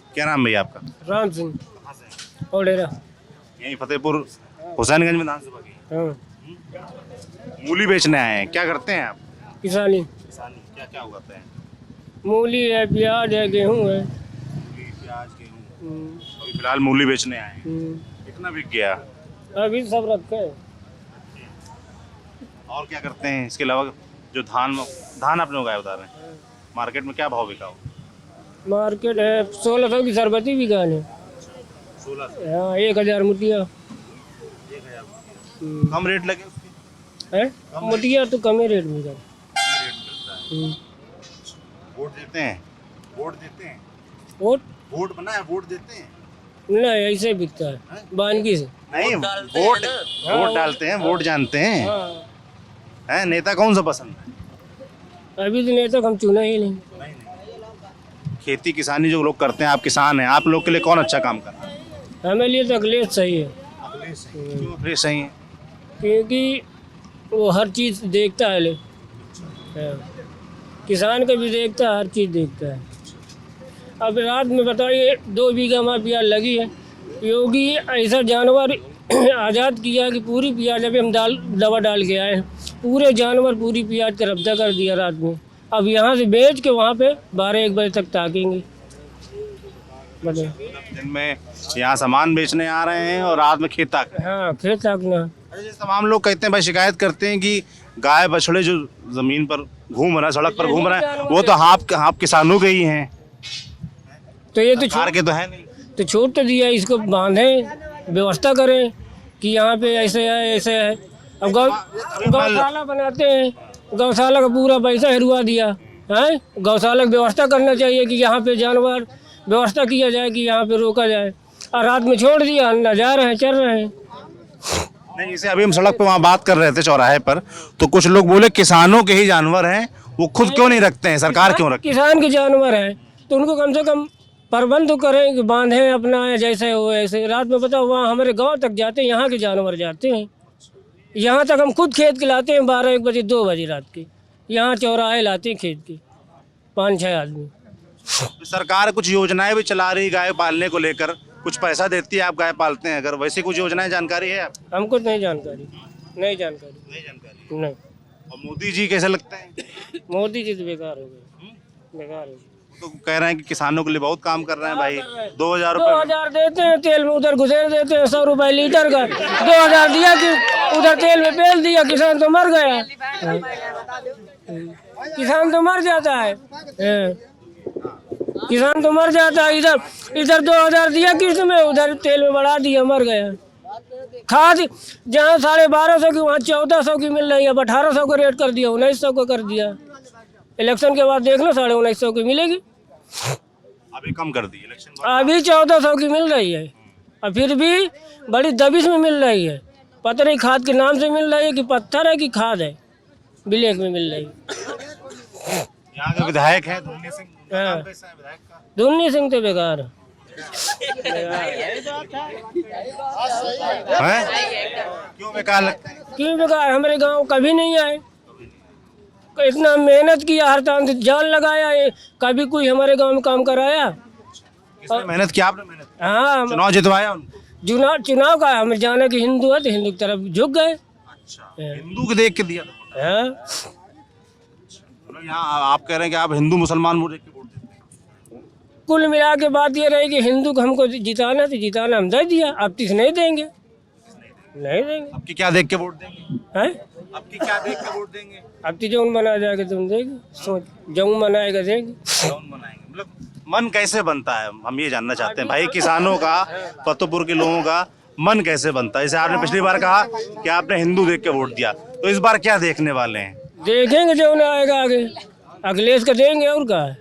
क्या नाम भैया आपका? राम सिंह ओडेरा। यही फतेहपुर हुसैनगंज में विधानसभा की। हाँ, मूली बेचने आए हैं, क्या करते हैं आप? किसानी। किसानी। क्या क्या उगाते हैं? मूली है, प्याज है, गेहूँ है। मूली, प्याज, गेहूँ। हम्म, अभी फिलहाल मूली बेचने आए हैं, हम्म, कितना बिक गया? अभी सब रखे हैं। और क्या करते हैं इसके अलावा? जो धान आपने उगाया बता रहे हैं, मार्केट में क्या भाव बिका हो? मार्केट है 1600 की सरबती भी गान है। 1600। हाँ, 1000 मुठिया 1000। कम रेट लगे उसके? है। मुठिया तो कम ही रेट में गए। रेट मिलता है। वोट देते हैं? वोट देते हैं? वोट वोट बना है, वोट देते हैं? नहीं, ऐसे बिकता है बानगी से। नहीं, वोट डालते हैं, वोट जानते हैं। हाँ, हैं, नेता कौन सा पसंद है? अभी तो नेता हम चुना ही नहीं। खेती किसानी जो लोग करते हैं, आप किसान हैं, आप लोग के लिए कौन अच्छा काम कर रहा है? हमें लिए तो अखिलेश सही है, क्यों अखिलेश सही है? क्योंकि वो हर चीज़ देखता है। हाँ, किसान का भी देखता है, हर चीज़ देखता है। अब रात में बताइए 2 बीघा में प्याज लगी है। योगी ऐसा जानवर आज़ाद किया कि पूरी प्याज अभी हम दवा डाल के आए हैं, पूरे जानवर पूरी प्याज का रब्ता कर दिया रात में। अब यहाँ से बेच के वहाँ पे 12-1 बजे तक ताकेंगे। बताइए। दिन में यहाँ सामान बेचने आ रहे हैं और रात में खेत ताक रहे हैं। हाँ, खेत ताकना। जैसे तमाम लोग कहते हैं भाई, शिकायत करते हैं कि गाय बछड़े जो जमीन पर घूम रहा है, सड़क पर घूम रहा है, वो तो आप किसानों के ही हैं, तो ये तो सरकार के तो है नहीं। तो छूट तो दिया, इसको बांधें, व्यवस्था करें कि यहाँ पे ऐसे है ऐसे है। अब गौशाला बनाते हैं, गौशाला का पूरा पैसा हिरवा दिया है। गौशाला की व्यवस्था करना चाहिए कि यहाँ पे जानवर व्यवस्था किया जाए कि यहाँ पे रोका जाए, और रात में छोड़ दिया, न जा रहे हैं, चल रहे हैं। नहीं, जैसे अभी हम सड़क पे वहाँ बात कर रहे थे चौराहे पर, तो कुछ लोग बोले किसानों के ही जानवर हैं, वो खुद क्यों नहीं रखते हैं, सरकार क्यों रखती है? किसान के जानवर हैं तो उनको कम से कम प्रबंध तो करें कि बांधें अपना, जैसे हो ऐसे। रात में बताओ वहाँ हमारे गांव तक जाते हैं, यहाँ के जानवर जाते हैं। यहाँ तक हम खुद खेत के लाते हैं 12-1 बजे 2 बजे रात के, यहाँ चौराहे लाते हैं खेत के 5-6 आदमी। सरकार कुछ योजनाएं भी चला रही गाय पालने को लेकर, कुछ पैसा देती है, आप गाय पालते हैं अगर, वैसे कुछ योजनाएं जानकारी है आप? हमको नहीं जानकारी, नहीं जानकारी, नहीं जानकारी। नहीं। और मोदी जी कैसे लगते हैं? मोदी जी तो बेकार हो गए, बेकार हो गए। तो कह रहे हैं कि किसानों के लिए बहुत काम कर रहे हैं भाई। 2000 2000 देते हैं तेल में, उधर घुसेर देते हैं 100 रुपए लीटर का। 2000 दिया कि उधर तेल में बेच दिया, किसान तो मर गया। किसान तो मर जाता है, किसान तो मर जाता है। इधर 2000 दिया किस्त में, उधर तेल में बढ़ा दिया, मर गया। खाद जहाँ 1250 की वहाँ 1400 की मिल रही है, अब 1800 का रेट कर दिया, 1900 का कर दिया। इलेक्शन के बाद देख लो 1950 की मिलेगी। अभी कम कर दी इलेक्शन। अभी 1400 की मिल रही है, और फिर भी बड़ी दबिश में मिल रही है। पता नहीं खाद के नाम से मिल रही है कि पत्थर है कि खाद है, ब्लैक में मिल रही है। यहाँ के विधायक है धुन्नी सिंह, हाँ। कैसा है विधायक का? धुन्नी सिंह तो बेकार है। क्यों बेकार लगता है? क्यों बेकार? हमारे गांव कभी नहीं आए, इतना मेहनत किया, हर तरह से जान लगाया, कभी कोई हमारे गांव में काम कराया? किसने मेहनत किया? आपने मेहनत की? हाँ, चुनाव जितवाया उनको? चुनाव का हमें जाने की हिंदू है तो हिंदू की तरफ झुक गए। अच्छा, हिंदू के देख के दिया था? हाँ, यहाँ आप कह रहे हैं कि आप हिंदू मुसलमान देख के वोट देते हैं? कुल मिला के बात ये रही कि हिंदू को हमको जिताना तो जिताना, हम दे दिया, अब किस नहीं देंगे, नहीं देंगे। आपकी क्या देख के वोट देंगे? हैं? आपकी क्या देख के वोट देंगे? अब तो जौन मना जाएगा तुम देंगे, सोच जौन मनाएगा देंगे। कौन बनाएंगे? मतलब मन कैसे बनता है, हम ये जानना चाहते हैं भाई। किसानों का, फतेहपुर के लोगों का मन कैसे बनता है? जैसे आपने पिछली बार कहा कि आपने हिंदू देख के वोट दिया, तो इस बार क्या देखने वाले हैं? देखेंगे जो ना आएगा आगे, अखिलेश का देंगे और क्या है।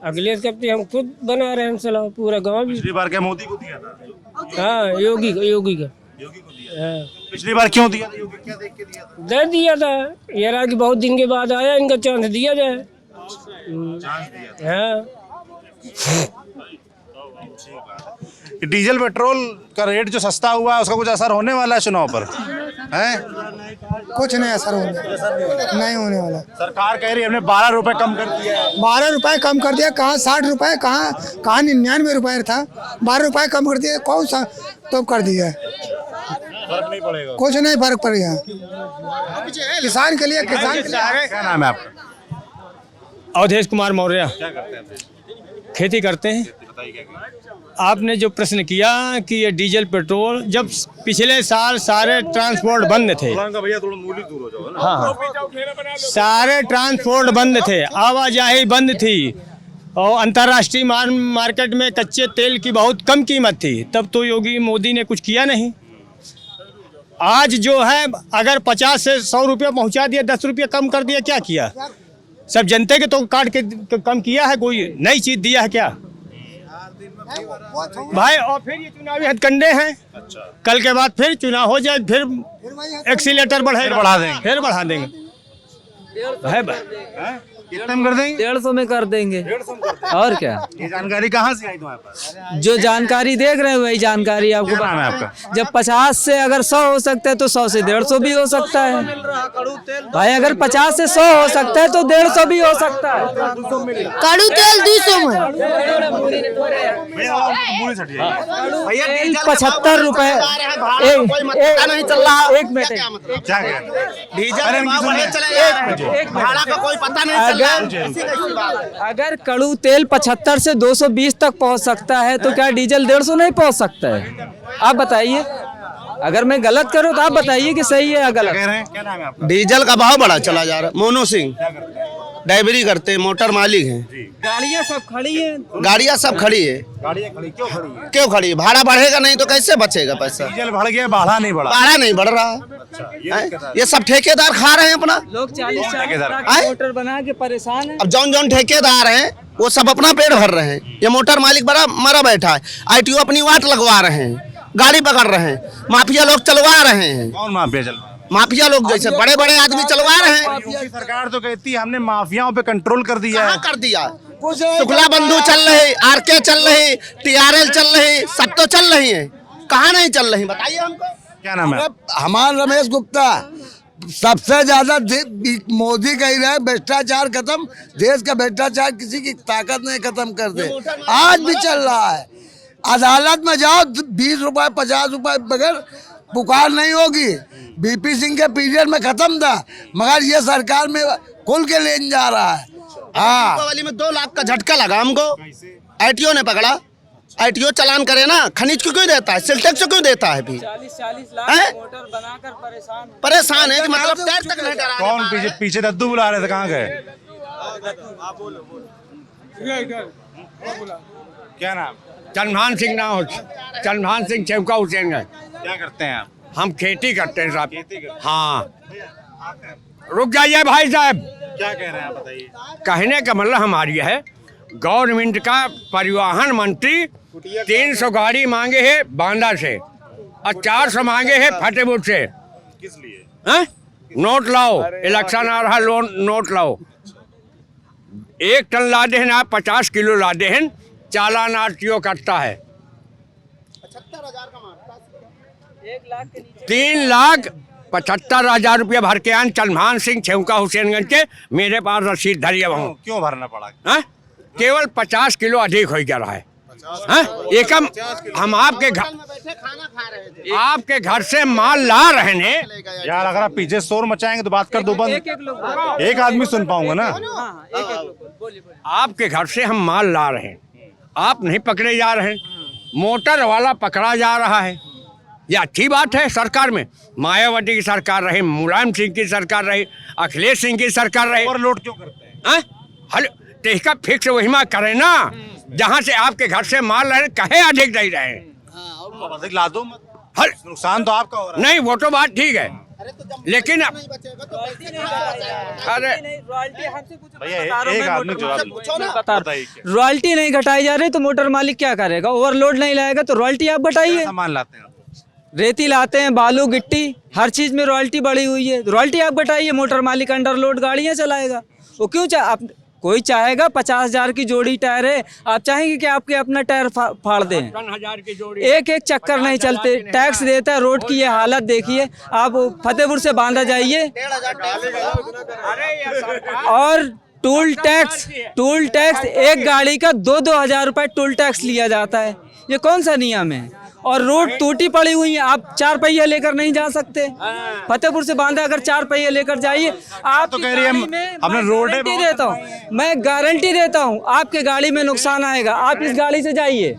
अखिलेश का हम खुद बना रहे हैं सलाह, पूरा गांव भी। पिछली बार क्या मोदी को दिया था? हाँ, योगी का। योगी को दिया। हाँ, पिछली बार क्यों दिया था? योगी क्या देख के दिया था? दे दिया था, ये रहा कि बहुत दिन के बाद आया, इनका चांस दिया जाए। चांस दिया था। हाँ, डीजल पेट्रोल का रेट जो सस्ता हुआ है, उसका कुछ असर होने वाला है चुनाव पर? हैं? कुछ नहीं असर नहीं होने वाला। सरकार कह रही है हमने 12 रुपए कम कर दिया है। 12 रुपए कम कर दिया, कहाँ 60 रुपए, कहाँ 99 रुपए था, 12 रुपए कम कर दिया, कौन सा तो कर दिया, फर्क नहीं पड़ेगा। कुछ नहीं फर्क पड़ेगा किसान के लिए। क्या नाम है आपका? अवधेश कुमार मौर्य। क्या करते हैं? खेती करते हैं। बताइए क्या करें? आपने जो प्रश्न किया कि ये डीजल पेट्रोल, जब पिछले साल सारे ट्रांसपोर्ट बंद थे, भैया थोड़ा मूली दूर हो जाओ ना। हाँ, सारे ट्रांसपोर्ट बंद थे, आवाजाही बंद थी और अंतर्राष्ट्रीय मार्केट में कच्चे तेल की बहुत कम कीमत थी, तब तो योगी मोदी ने कुछ किया नहीं। आज जो है अगर 50 से 100 रुपये पहुँचा दिया, 10 रुपये कम कर दिया, क्या किया? सब जनते के तो काट के कम किया है, कोई नई चीज दिया है क्या भाई? और फिर ये चुनावी हथकंडे हैं। अच्छा। कल के बाद फिर चुनाव हो जाए, फिर एक्सीलेटर बढ़ेगा, फिर बढ़ा देंगे है हैं? कितने में कर देंगे? 150 में कर देंगे। और क्या, ये जानकारी कहाँ से आई तुम्हारे पास? जो जानकारी देख रहे हैं वही जानकारी आपको। क्या नाम है आपका? जब 50 से अगर 100 हो सकता है तो 100 से 150 भी हो सकता है भाई। अगर 50 से 100 हो सकता है तो 150 भी हो सकता है। कड़ू तेल 200 में, तेल 75 रुपए। नहीं चल रहा, एक मिनट, क्या कह अगर कड़ू तेल 75 से 220 तक पहुंच सकता है तो क्या डीजल 150 नहीं पहुंच सकता है? आप बताइए, अगर मैं गलत करूं तो आप बताइए कि सही है या गलत। कह रहे हैं? क्या नाम है आपका? डीजल का भाव बढ़ा चला जा रहा है। मोनू सिंह ड्राइवरी करते हैं, मोटर मालिक हैं। गाड़ियां सब खड़ी हैं। गाड़ियां सब खड़ी है। गाड़ियाँ खड़ी क्यों खड़ी है? क्यों खड़ी है? भाड़ा बढ़ेगा नहीं तो कैसे बचेगा पैसा? डीजल बढ़ गया, भाड़ा नहीं बढ़ा। भाड़ा नहीं बढ़ रहा है। ये सब ठेकेदार खा रहे हैं अपना। लोग 40 लाख आए? मोटर बना के परेशान है। अब जौन जौन ठेकेदार हैं वो सब अपना पेट भर रहे हैं। ये मोटर मालिक बड़ा मरा बैठा है। ITO अपनी वाट लगवा रहे हैं, गाड़ी पकड़ रहे हैं, माफिया लोग चलवा रहे हैं। कौन माफिया चल रहा है? माफिया लोग जैसे बड़े बड़े आदमी चलवा रहे हैं। यूपी सरकार तो कहती है हमने माफियाओं पे कंट्रोल कर दिया है। कहाँ कर दिया? शुक्ला बंधु चल रहे, RK चल रहे, TRL चल रहे, सब तो चल रही है। कहाँ नहीं चल रही बताइए हमको। क्या नाम है? हमारा रमेश गुप्ता। सबसे ज्यादा मोदी कह रहे हैं भ्रष्टाचार खत्म, देश का भ्रष्टाचार किसी की ताकत नहीं खत्म कर दे। आज भी चल रहा है। अदालत में जाओ 20 रुपए 50 रुपए बगैर पुकार नहीं होगी। BP सिंह के पीरियड में खत्म था, मगर ये सरकार में खुल के लेने जा रहा है। हाँ, वाली में 2 लाख का झटका लगा हमको। ITO ने पकड़ा। ITO चालान करे ना, खनिज को क्यों देता है, सिलटेक्स को क्यों देता है? भी 40 हैं? लाख मोटर बनाकर परेशान है कि मतलब पैर तक नहीं डरा। कौन पीछे पीछे दद्दू बुला रहे थे? कहाँ गए? क्या नाम? चंद्रभान सिंह नाम, चंद्रभान सिंह चौका हुसैन है। क्या करते हैं आप? हम खेती करते हैं साहब। खेती करते हैं। हाँ, रुक जाइए भाई साहब। क्या कह रहे हैं आप बताइए? कहने का मतलब हमारी है, गवर्नमेंट का परिवहन मंत्री 300 गाड़ी मांगे है बांदा से और 400 मांगे है फतेहपुर से। किस लिए? हैं? नोट लाओ, इलेक्शन आ रहा, नोट लाओ। 1 टन लादे हैं आप, 50 किलो लादे हैं, चालान RTO करता है 3,75,000 रुपया भर के आन चंद्रभान सिंह चौका हुसैनगंज के। मेरे पास रसीद धरिए वहाँ। क्यों भरना पड़ा? हैं? केवल 50 किलो अधिक हो जा रहा है। हैं? एकम हम आपके घर से माल ला रहे हैं यार। अगर आप पीछे शोर मचाएंगे तो बात कर दो बंद। एक आदमी सुन पाऊंगा ना। आपके घर से हम माल ला रहे हैं, आप नहीं पकड़े जा रहे हैं, मोटर वाला पकड़ा जा रहा है। ये अच्छी बात है। सरकार में मायावती की सरकार रही, मुलायम सिंह की सरकार रही, अखिलेश सिंह की सरकार रही। ओवरलोड क्यों करते हैं? हैं? हल तो इसका फिक्स वही माँ करें ना, जहाँ से आपके घर से माल रहे कहे अधिक नहीं रहे। अधिक ला दो मत। हल नुकसान तो आपका हो रहा है। नहीं, वो तो बात ठीक है, लेकिन अरे भैया एक आदमी जवाब बता, रॉयल्टी नहीं घटाई जा रही तो मोटर मालिक क्या करेगा? ओवरलोड नहीं लाएगा तो रॉयल्टी आप घटाइए। सामान लाते हैं? रेती लाते हैं, बालू गिट्टी, हर चीज में रॉयल्टी बढ़ी हुई है। रॉयल्टी आप घटाइए, मोटर मालिक अंडरलोड गाड़ियां चलाएगा। वो क्यों आप कोई चाहेगा 50,000 की जोड़ी टायर है, आप चाहेंगे कि आपके अपना टायर फाड़ दें? एक एक चक्कर नहीं चलते, टैक्स देता है। रोड की ये हालत देखिए आप। फतेहपुर से बांदा जाइए और टूल टैक्स एक गाड़ी का 2-2 हज़ार रुपए टूल टैक्स लिया जाता है। ये कौन सा नियम है? और रोड टूटी पड़ी हुई है, आप 4 पहिया लेकर नहीं जा सकते। फतेहपुर से बांदा अगर 4 पहिया लेकर जाइए, आप तो कह रही है अपने रोड देता हूँ, मैं गारंटी देता हूँ आपके गाड़ी में नुकसान आएगा। आप इस गाड़ी से जाइए।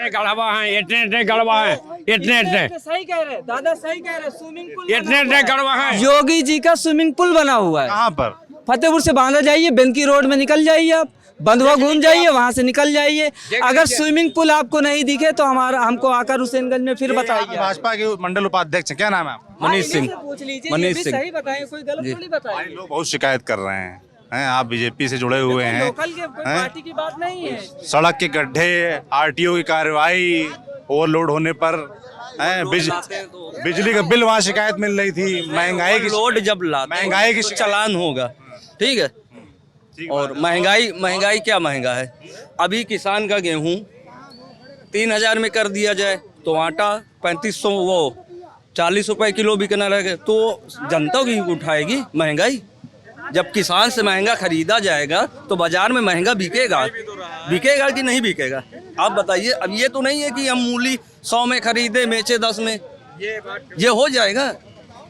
गड़वा है, इतने गड़वा है, इतने सही कह रहे दादा, सही कह रहे। स्विमिंग पूल इतने गड़वा है। योगी जी का स्विमिंग पूल बना हुआ है। कहाँ पर? फतेहपुर से बांदा जाइए, बेंकी रोड में निकल जाइए, आप बंधुआ घूम जाइए, वहां से निकल जाइए। अगर स्विमिंग पूल आपको नहीं दिखे तो हमको आकर हुसैनगंज में फिर बताइए। भाजपा के मंडल उपाध्यक्ष क्या नाम है आपका? मनीष सिंह। पूछ लीजिए, मनीष सिंह। सही बताइए, कोई गलत थोड़ी बताइए। लोग बहुत शिकायत कर रहे हैं आप बीजेपी से जुड़े हुए हैं। लोकल के पार्टी की बात नहीं है। सड़क के गड्ढे, आरटीओ की कार्रवाई, ओवरलोड होने पर बिजली का बिल वहाँ शिकायत मिल रही थी। महंगाई की लोड जब महंगाई की चालान होगा, ठीक है। और महंगाई क्या महंगा है? अभी किसान का गेहूं 3,000 में कर दिया जाए तो आटा 3500 वो 40 रुपए किलो बिकना लगे तो जनता की उठाएगी महंगाई। जब किसान से महंगा खरीदा जाएगा तो बाजार में महंगा बिकेगा कि नहीं बिकेगा? आप बताइए। अब ये तो नहीं है कि हम मूली 100 में खरीदे बेचे 10 में, ये हो जाएगा?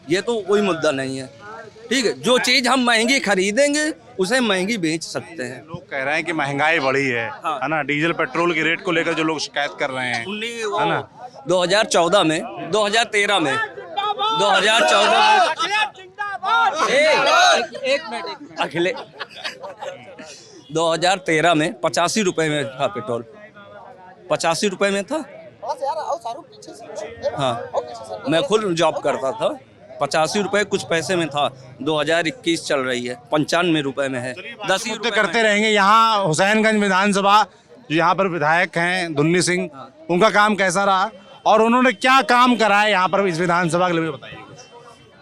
ये तो कोई मुद्दा नहीं है, ठीक है। जो चीज हम महंगी खरीदेंगे उसे महंगी बेच सकते हैं। लोग कह रहे हैं कि महंगाई बढ़ी है, है ना? डीजल पेट्रोल की रेट को लेकर जो लोग शिकायत कर रहे हैं, है ना? 2014 में 2013 में 2014 एक मिनट अखिले 2013 में 85 रुपए में था पेट्रोल, 85 रुपए में था। हाँ, मैं खुद जॉब करता था, 85 रुपए कुछ पैसे में था। 2021 चल रही है, 95 रुपए में है। 10 मुद्दे करते रहेंगे। यहाँ हुसैनगंज विधानसभा जो यहाँ पर विधायक हैं दुन्नी सिंह, उनका काम कैसा रहा और उन्होंने क्या काम करा है यहाँ पर इस विधानसभा के लिए बताइए।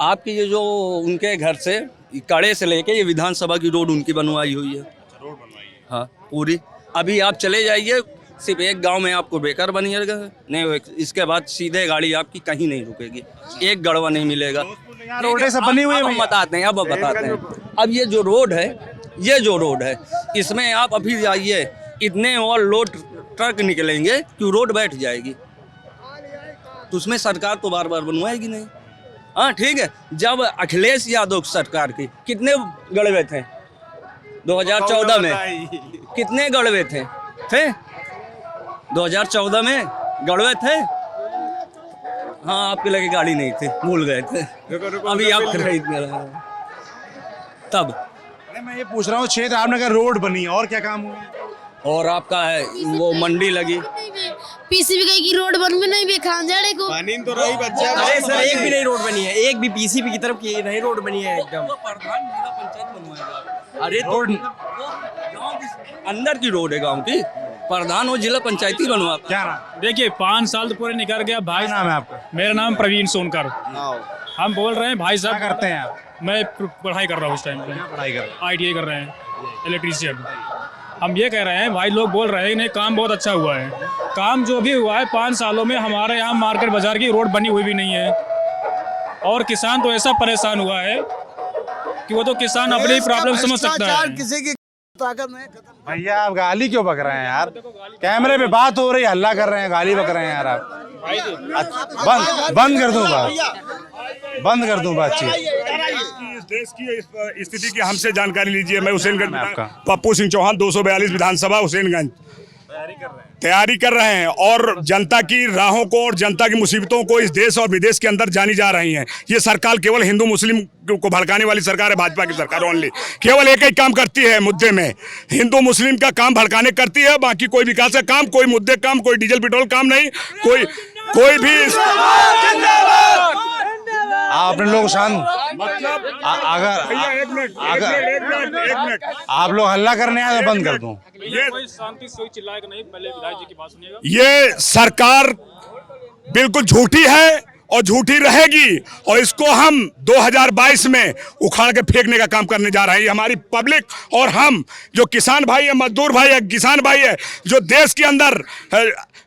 आपकी ये जो उनके घर से कड़े से लेके ये विधानसभा की रोड उनकी बनवाई हुई है। रोड बनवाई है? हाँ, पूरी। अभी आप चले जाइए, सिर्फ एक गांव में आपको बेकार बनिएगा नहीं, इसके बाद सीधे गाड़ी आपकी कहीं नहीं रुकेगी, एक गड़वा नहीं मिलेगा। रोड से बनी हुई है। बताते हैं, अब बताते हैं। अब ये जो रोड है इसमें आप अभी जाइए, इतने और लोड ट्रक निकलेंगे कि रोड बैठ जाएगी। तो उसमें सरकार तो बार बार बनवाएगी नहीं। हाँ, ठीक है। जब अखिलेश यादव सरकार की कितने गड़वे थे 2014 में? कितने गड़वे थे 2014 में गड़वे थे? हाँ, आपके लगे गाड़ी नहीं थी, भूल गए थे। अभी आप खरीद तब मैं ये पूछ रहा हूँ, क्षेत्र आपने कहा रोड बनी, और क्या काम हुआ? और आपका है वो मंडी लगी, पीसीबी की रोड बन में नहीं भी खांजाड़े को पानी तो रही बच्चा। अरे सर, एक भी नहीं रोड बनी है, एक भी पीसीबी की तरफ की नहीं रोड बनी है एकदम। प्रधान जिला पंचायत बनवाएगा। अरे रोड अंदर की रोड है गांव की, प्रधान वो जिला पंचायती बनवा। क्या नाम? देखिए 5 साल तो पूरे निकल गया भाई। नाम है आपका? मेरा नाम प्रवीण सोनकर। हम बोल रहे हैं भाई साहब। क्या करते हैं आप? मैं पढ़ाई कर रहा हूँ इस टाइम पे। पढ़ाई कर रहे हैं? ITI कर रहे हैं, इलेक्ट्रीशियन। हम ये कह रहे हैं, भाई लोग बोल रहे हैं नहीं, काम बहुत अच्छा हुआ है। काम जो भी हुआ है 5 सालों में हमारे यहाँ मार्केट बाजार की रोड बनी हुई भी नहीं है। और किसान तो ऐसा परेशान हुआ है कि वो तो किसान अपनी प्रॉब्लम समझ सकता है। किसी की ताकत नहीं। भैया आप गाली क्यों बक रहे हैं यार? कैमरे पे बात हो रही है, हल्ला कर रहे हैं, गाली बक रहे हैं यार आप। बंद कर दूं बात, बंद कर दूं बातचीत। इस देश की स्थिति की हमसे जानकारी लीजिए। मैं हुसैनगंज आपका पप्पू सिंह चौहान, 242 विधानसभा हुसैनगंज तैयारी कर रहे हैं और जनता की राहों को और जनता की मुसीबतों को इस देश और विदेश के अंदर जानी जा रही हैं। ये सरकार केवल हिंदू मुस्लिम को भड़काने वाली सरकार है, भाजपा की सरकार ओनली। केवल एक ही काम करती है मुद्दे में, हिंदू मुस्लिम का काम भड़काने करती है, बाकी कोई विकास का काम, कोई मुद्दे काम, कोई डीजल पेट्रोल काम नहीं, कोई भी। आप लोग शांत, अगर आप लोग हल्ला करने आए तो बंद कर दूं। कोई शांति से चिल्लाएगा नहीं, पहले विधायक जी की बात सुनिएगा। ये सरकार बिल्कुल झूठी है और झूठी रहेगी, और इसको हम 2022 में उखाड़ के फेंकने का काम करने जा रहे हैं। ये हमारी पब्लिक और हम जो किसान भाई है, मजदूर भाई है, किसान भाई है, जो देश के अंदर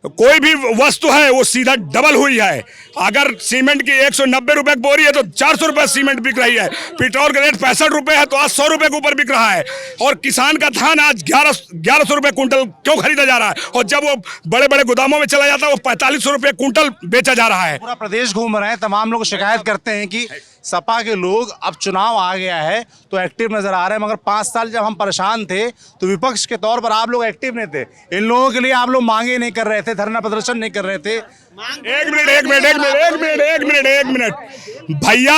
कोई भी वस्तु है वो सीधा डबल हुई है। अगर सीमेंट की 190 रुपए की बोरी है तो 400 रुपए सीमेंट बिक रही है। पेट्रोल का रेट 65 रुपए है तो आज 100 रुपए के ऊपर बिक रहा है। और किसान का धान आज 1100 रुपए कुंटल क्यों खरीदा जा रहा है, और जब वो बड़े बड़े गोदामों में चला जाता है वो 4500 रुपए कुंटल बेचा जा रहा है। पूरा प्रदेश घूम रहे हैं, तमाम लोग शिकायत करते हैं कि सपा के लोग, अब चुनाव आ गया है तो एक्टिव नजर आ रहे हैं, मगर 5 साल जब हम परेशान थे तो विपक्ष के तौर पर आप लोग एक्टिव नहीं थे। इन लोगों के लिए आप लोग मांगे नहीं कर रहे थे, धरना प्रदर्शन नहीं कर रहे थे। एक मिनट भैया,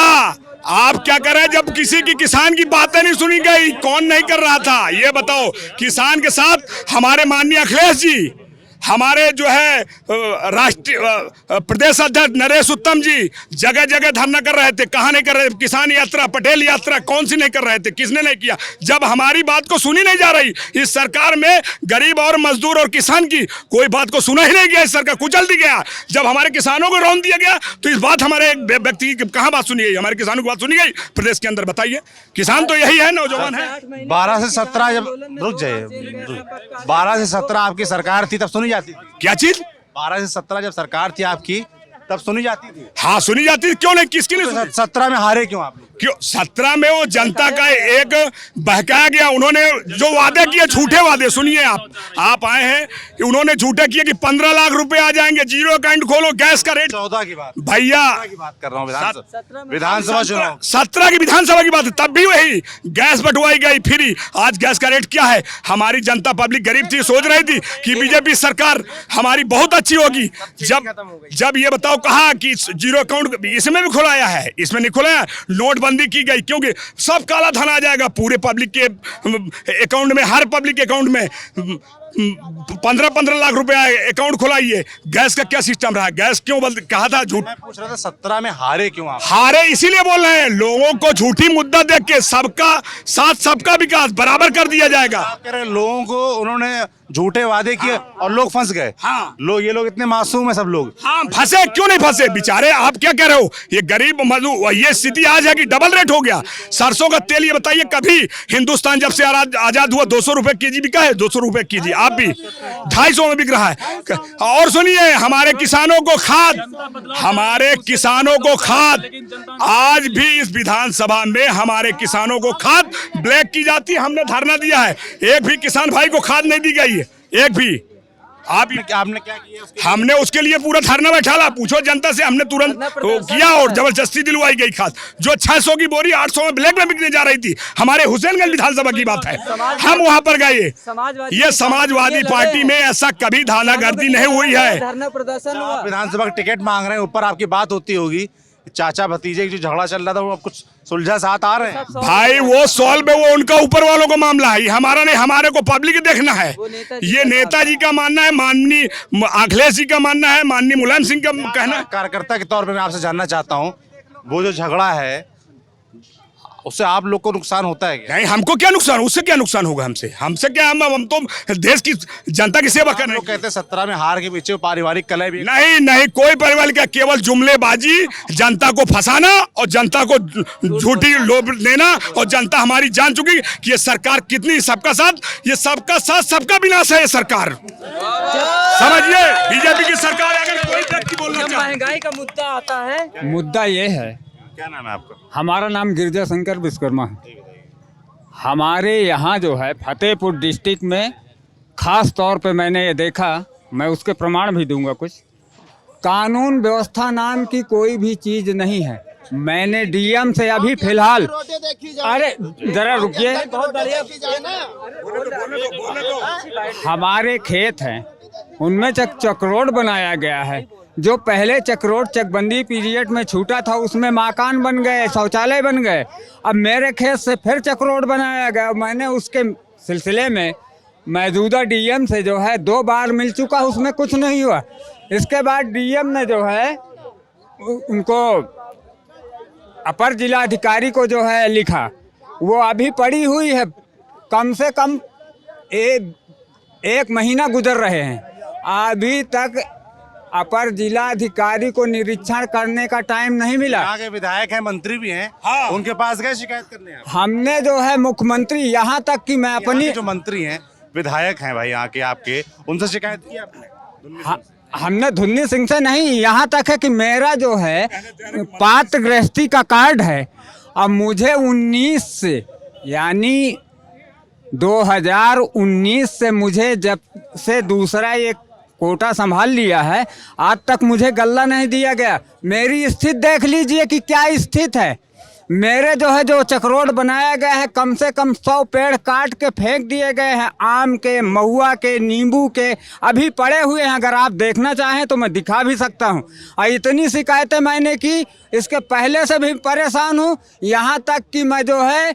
आप क्या कर रहे हैं? जब किसी की किसान की बातें नहीं सुनी गई, कौन नहीं कर रहा था ये बताओ? किसान के साथ हमारे माननीय अखिलेश जी, हमारे जो है राष्ट्रीय प्रदेश अध्यक्ष नरेश उत्तम जी जगह जगह धरना कर रहे थे। कहाँ नहीं कर रहे थे? किसान यात्रा, पटेल यात्रा कौन सी नहीं कर रहे थे? किसने नहीं किया? जब हमारी बात को सुनी नहीं जा रही, इस सरकार में गरीब और मजदूर और किसान की कोई बात को सुना ही नहीं गया, इस सरकार कुचल दी गया। जब हमारे किसानों को रौंद दिया गया तो इस बात हमारे एक व्यक्ति की कहाँ बात सुनी गई? हमारे किसानों की बात सुनी गई प्रदेश के अंदर? बताइए, किसान तो यही है, नौजवान है। 12 से 17 जब रुक जाइए 12 से 17 आपकी सरकार थी तब सुनी जाती थी। क्या चीज? 12 से 17 जब सरकार थी आपकी तब सुनी जाती थी। हाँ सुनी जाती थी, क्यों नहीं? किसकी नहीं? 17 में हारे क्यों आप लोग? क्यों 17 में वो जनता का एक बहकाया गया। उन्होंने जो वादे किए, झूठे वादे, सुनिए आप आए हैं कि उन्होंने झूठे किए कि 15 लाख रुपए आ जाएंगे, जीरो अकाउंट खोलो, गैस का रेट 14 की बात भैया की बात कर रहा हूँ, विधानसभा चुनाव 17 की विधानसभा की बात है, तब भी वही गैस बंटवाई गई फ्री। आज गैस का रेट क्या है? हमारी जनता पब्लिक गरीब थी, सोच रही थी कि बीजेपी सरकार हमारी बहुत अच्छी होगी। जब ये बताओ कहा कि जीरो अकाउंट इसमें भी खुलाया है, इसमें नहीं खुलाया, नोटबंदी की गई, क्योंकि सब काला धन आ जाएगा पूरे पब्लिक के अकाउंट में। हर पब्लिक अकाउंट में 15-15 लाख रुपए अकाउंट खुलाइए। गैस का क्या सिस्टम रहा? गैस क्यों कहा था झूठ? मैं पूछ रहा था 17 में हारे क्यों आप? हारे इसीलिए बोल रहे हैं, लोगों को झूठी मुद्दा देख के सबका साथ सबका विकास बराबर कर दिया जाएगा। आप कह रहे हैं लोगों को उन्होंने झूठे वादे किए और लोग फंस गए। हाँ, ये लोग इतने मासूम है सब लोग। हाँ फंसे, क्यों नहीं फंसे बेचारे? आप क्या कह रहे हो? ये गरीब मजदूर, ये स्थिति आज है कि डबल रेट हो गया। सरसों का तेल, ये बताइए कभी हिंदुस्तान जब से आजाद हुआ 200 रुपए केजी बिका है? 200 रुपए केजी, आप भी 250 में बिक रहा है। और सुनिए, हमारे किसानों को खाद, आज भी इस विधानसभा में हमारे किसानों को खाद ब्लैक की जाती है। हमने धरना दिया है, एक भी किसान भाई को खाद नहीं दी गई है, एक भी। आपने क्या किया? हमने उसके लिए पूरा धरना बैठाला, पूछो जनता से, हमने तुरंत किया और जबरदस्ती दिलवाई गई खाद। जो 600 की बोरी 800 में ब्लैक में बिकने जा रही थी, हमारे हुसैनगंज विधानसभा की बात है, हम वहां पर गए। ये समाजवादी पार्टी में ऐसा कभी धानागर्दी नहीं हुई है। धरना प्रदर्शन हुआ, विधानसभा का टिकट मांग रहे हैं, ऊपर आपकी बात होती होगी, चाचा भतीजे की जो झगड़ा चल रहा था वो अब कुछ सुलझा साथ आ रहे हैं। भाई वो सॉल्व है, वो उनका ऊपर वालों का मामला है, हमारा नहीं। हमारे को पब्लिक देखना है। ये नेताजी का मानना है, माननीय अखिलेश जी का मानना है, माननीय मुलायम सिंह का कहना है। कार्यकर्ता के तौर पर मैं आपसे जानना चाहता हूँ, वो जो झगड़ा है उससे आप लोग को नुकसान होता है क्या? नहीं, हमको क्या नुकसान? उससे क्या नुकसान होगा? हमसे क्या? हम तो देश की जनता की सेवा कर रहे हैं। कहते हैं 17 में हार के पीछे पारिवारिक कलह भी। नहीं, कोई पारिवारिक का, केवल जुमलेबाजी, जनता को फंसाना और जनता को झूठी लोभ देना। और जनता हमारी जान चुकी कि ये सरकार कितनी सबका साथ, ये सबका साथ सबका विनाश है। ये सरकार समझिए, बीजेपी की सरकार। अगर कोई व्यक्ति बोलना चाहे, महंगाई का मुद्दा आता है, मुद्दा ये है। क्या नाम है आपका? हमारा नाम गिरजा शंकर विश्वकर्मा है। हमारे यहाँ जो है फतेहपुर डिस्ट्रिक्ट में ख़ास तौर पे मैंने ये देखा, मैं उसके प्रमाण भी दूंगा कुछ। कानून व्यवस्था नाम की कोई भी चीज़ नहीं है। मैंने डीएम से अभी फिलहाल, अरे जरा रुकिए, हमारे खेत हैं उनमें चक्रोड बनाया गया है। जो पहले चक्रोड चकबंदी पीरियड में छूटा था उसमें मकान बन गए, शौचालय बन गए। अब मेरे खेत से फिर चक्रोड बनाया गया। मैंने उसके सिलसिले में मौजूदा डीएम से जो है 2 बार मिल चुका, उसमें कुछ नहीं हुआ। इसके बाद डीएम ने जो है उनको अपर जिलाधिकारी को जो है लिखा, वो अभी पड़ी हुई है। कम से कम एक महीना गुजर रहे हैं, अभी तक अपर जिला अधिकारी को निरीक्षण करने का टाइम नहीं मिला। यहाँ के विधायक हैं, मंत्री भी हैं, हाँ। उनके पास गए शिकायत करने आप? हमने जो है मुख्यमंत्री यहाँ तक कि मैं यहाँ अपनी के जो मंत्री हैं, विधायक हैं भाई यहाँ के आपके, उनसे शिकायत की आपने? हमने धुन्नी सिंह से नहीं, यहाँ तक है कि मेरा जो है पात्र गृहस्थी का कार्ड है। अब मुझे 19 से यानी 2019 से मुझे जब से दूसरा एक कोटा संभाल लिया है, आज तक मुझे गल्ला नहीं दिया गया। मेरी स्थिति देख लीजिए कि क्या स्थिति है। मेरे जो है जो चक्रोड बनाया गया है, कम से कम 100 पेड़ काट के फेंक दिए गए हैं, आम के, महुआ के, नींबू के, अभी पड़े हुए हैं। अगर आप देखना चाहें तो मैं दिखा भी सकता हूं। और इतनी शिकायतें मैंने की, इसके पहले से भी परेशान हूं। यहाँ तक कि मैं जो है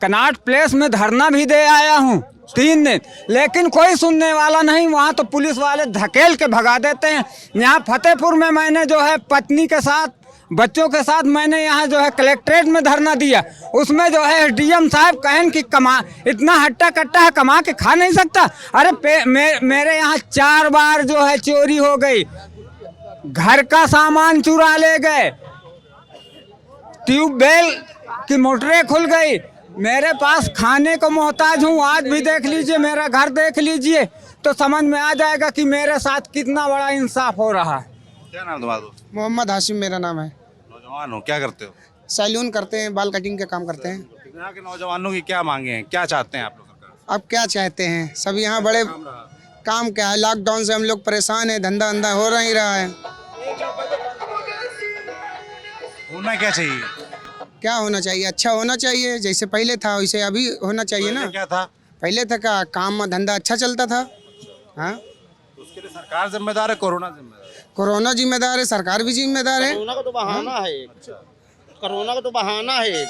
कनाट प्लेस में धरना भी दे आया हूँ 3 दिन, लेकिन कोई सुनने वाला नहीं। वहाँ तो पुलिस वाले धकेल के भगा देते हैं। यहाँ फतेहपुर में मैंने जो है पत्नी के साथ, बच्चों के साथ मैंने यहाँ जो है कलेक्ट्रेट में धरना दिया। उसमें जो है एसडीएम साहब कहें कि कमा इतना हट्टा कट्टा है, कमा के खा नहीं सकता। अरे मेरे यहाँ 4 बार जो है चोरी हो गई, घर का सामान चुरा ले गए, ट्यूबवेल की मोटरें खुल गई। मेरे पास खाने को मोहताज हूँ। आज भी देख लीजिए, मेरा घर देख लीजिए तो समझ में आ जाएगा कि मेरे साथ कितना बड़ा इंसाफ हो रहा है। क्या नाम तुम्हारा? मोहम्मद हाशिम मेरा नाम है। नौजवान हो, क्या करते हो? सैलून करते हैं, बाल कटिंग का काम करते हैं। यहाँ के नौजवानों की क्या मांगे हैं, क्या चाहते हैं आप लोग सरकार से? अब क्या चाहते हैं, सब यहाँ बड़े काम क्या है, लॉकडाउन से हम लोग परेशान हैं, धंधा अंधा हो नहीं रहा है। होना क्या चाहिए? क्या होना चाहिए? अच्छा होना चाहिए, जैसे पहले था वैसे अभी होना चाहिए ना। क्या था पहले था का काम धंधा अच्छा चलता था। हाँ, उसके लिए सरकार जिम्मेदार है, कोरोना जिम्मेदार है? कोरोना जिम्मेदार है, सरकार भी जिम्मेदार है। कोरोना का तो बहाना है, कोरोना का तो बहाना है।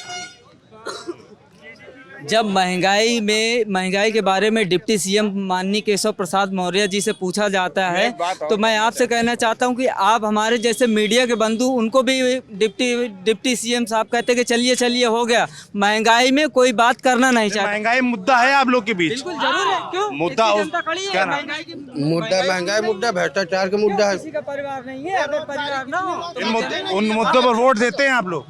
जब महंगाई के बारे में डिप्टी सीएम माननीय केशव प्रसाद मौर्य जी से पूछा जाता है, तो मैं आपसे कहना चाहता हूं कि आप हमारे जैसे मीडिया के बंधु, उनको भी डिप्टी सीएम साहब कहते कि चलिए चलिए हो गया, महंगाई में कोई बात करना नहीं चाहिए। महंगाई मुद्दा है आप लोग के बीच? बिल्कुल जरूर है। क्यों? मुद्दा क्या मुद्दा महंगाई मुद्दा, भ्रष्टाचार का मुद्दा है। किसी का परिवार नहीं है, अगर परिवार ना हो उन मुद्दों पर वोट देते हैं आप लोग?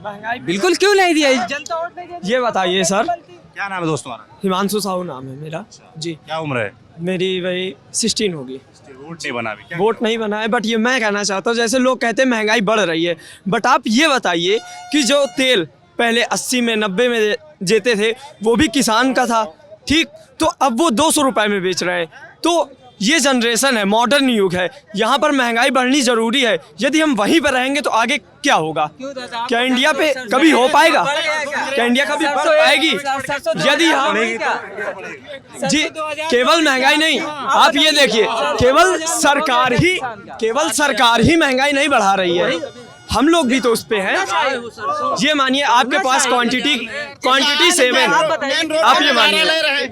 बिल्कुल क्यों नहीं दिया, जनता वोट नहीं देती। ये बताइए सर। क्या नाम है दोस्त तुम्हारा? हिमांशु साहू नाम है मेरा जी। क्या उम्र है? मेरी वही 16 होगी। वोट नहीं बना अभी? क्या? वोट नहीं बना है, बट ये मैं कहना चाहता हूँ, जैसे लोग कहते हैं महंगाई बढ़ रही है, बट आप ये बताइए कि जो तेल पहले 80 में 90 में देते थे वो भी किसान का था, ठीक, तो अब वो 200 रुपये में बेच रहे हैं। तो ये जनरेशन है, मॉडर्न युग है, यहाँ पर महंगाई बढ़नी जरूरी है। यदि हम वहीं पर रहेंगे तो आगे क्या होगा? क्या इंडिया पे कभी हो पाएगा? क्या इंडिया कभी बढ़ पाएगी? यदि हम जी केवल महंगाई नहीं, आप ये देखिए, केवल सरकार ही महंगाई नहीं बढ़ा रही है, हम लोग भी तो उस पे हैं। ये मानिए आपके पास क्वांटिटी 7, आप ये मानिए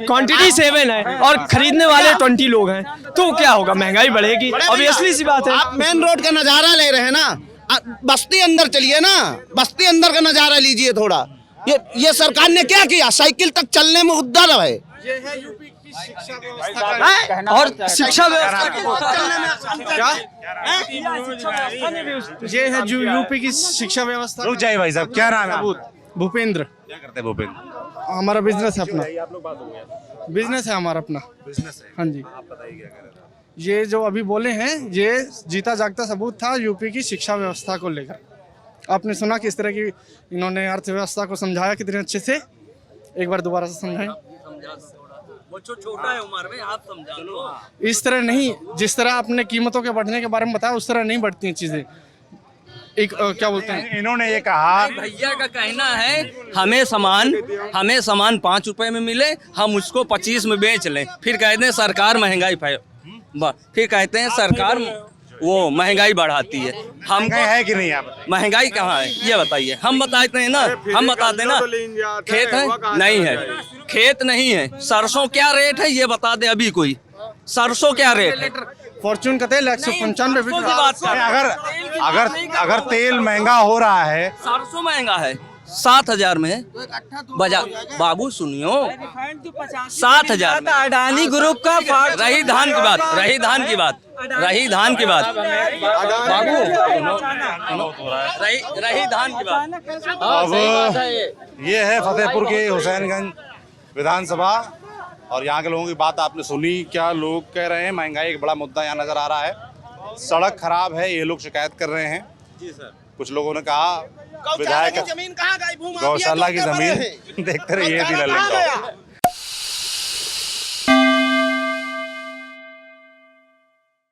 क्वांटिटी 7 है और खरीदने वाले 20 लोग हैं, तो क्या होगा? महंगाई बढ़ेगी, ऑब्वियसली सी बात है। आप मेन रोड का नजारा ले रहे हैं ना, बस्ती अंदर चलिए ना, बस्ती अंदर का नजारा लीजिए थोड़ा। ये सरकार ने क्या किया? साइकिल तक चलने में उद्दर है। और शिक्षा व्यवस्था क्या ये है जो यूपी की शिक्षा व्यवस्था। रुक जाइए भाई साहब, क्या नाम है? भूपेंद्र। क्या करते हैं भूपेंद्र? हमारा बिजनेस है अपना, बिजनेस है हमारा अपना। बिजनेस है? हाँ जी। आप बताइए क्या कर रहे हैं? ये जो अभी बोले हैं, ये जीता जागता सबूत था यूपी की शिक्षा व्यवस्था को लेकर। आपने सुना किस तरह की इन्होंने अर्थव्यवस्था को समझाया, कितने अच्छे से। एक बार दोबारा से समझाएं। वो छोटा है उम्र में, आप समझा लो। इस तरह नहीं, जिस तरह आपने कीमतों के बढ़ने के बारे में बताया, उस तरह नहीं बढ़ती हैं चीजें। एक क्या बोलते हैं, इन्होंने ये कहा, भैया का कहना है हमें सामान 5 रुपए में मिले, हम उसको 25 में बेच लें, फिर कहते हैं सरकार महंगाई फिर कहते हैं सरकार वो महंगाई बढ़ाती है। हम है कि नहीं? आप महंगाई कहाँ है ये बताइए। हम बताते हैं ना, हम बताते हैं ना। खेत है नहीं है, खेत नहीं है। सरसों क्या रेट है ये बता दे अभी कोई। सरसों क्या रेट है? फॉर्चून का तेल 195 अगर तेल महंगा हो रहा है, सरसों महंगा है, 7,000 में बजा बाबू सुनियो 7,000 में अडानी ग्रुप का रही धान की बात बाबू रही धान की बात। अब ये है फतेहपुर के हुसैनगंज विधानसभा और यहाँ के लोगों की बात आपने सुनी। क्या लोग कह रहे हैं? महंगाई एक बड़ा मुद्दा यहाँ नजर आ रहा है। सड़क खराब है, ये लोग शिकायत कर रहे हैं। जी सर। कुछ लोगों ने कहा विधायक गौशाला की जमीन देखते रहिए